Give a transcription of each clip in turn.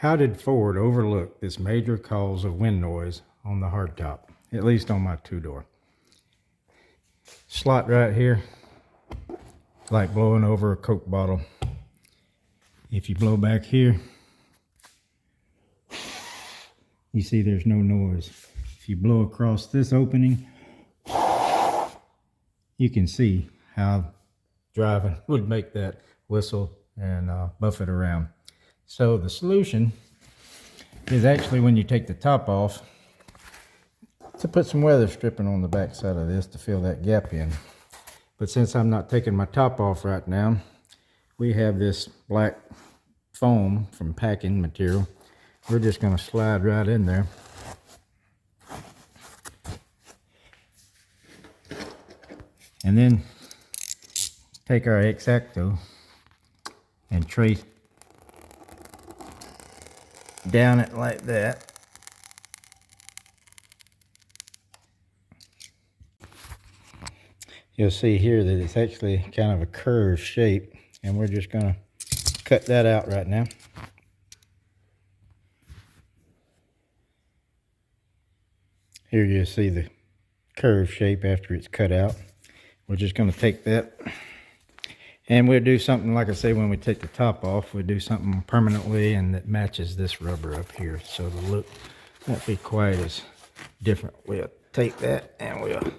How did Ford overlook this major cause of wind noise on the hardtop, at least on my two-door? Slot right here, like blowing over a Coke bottle. If you blow back here, you see there's no noise. If you blow across this opening, you can see how driving would make that whistle and buff it around. So the solution is actually, when you take the top off, to put some weather stripping on the back side of this to fill that gap in. But since I'm not taking my top off right now, we have this black foam from packing material. We're just going to slide right in there. And then take our X-Acto and trace down it like that. You'll see here that it's actually kind of a curved shape, and we're just going to cut that out right now. Here you see the curved shape after it's cut out. We're just going to take that, and we'll do something, like I say, when we take the top off, we'll do something permanently and that matches this rubber up here, so the look won't be quite as different. We'll take that and we'll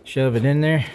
shove it in there.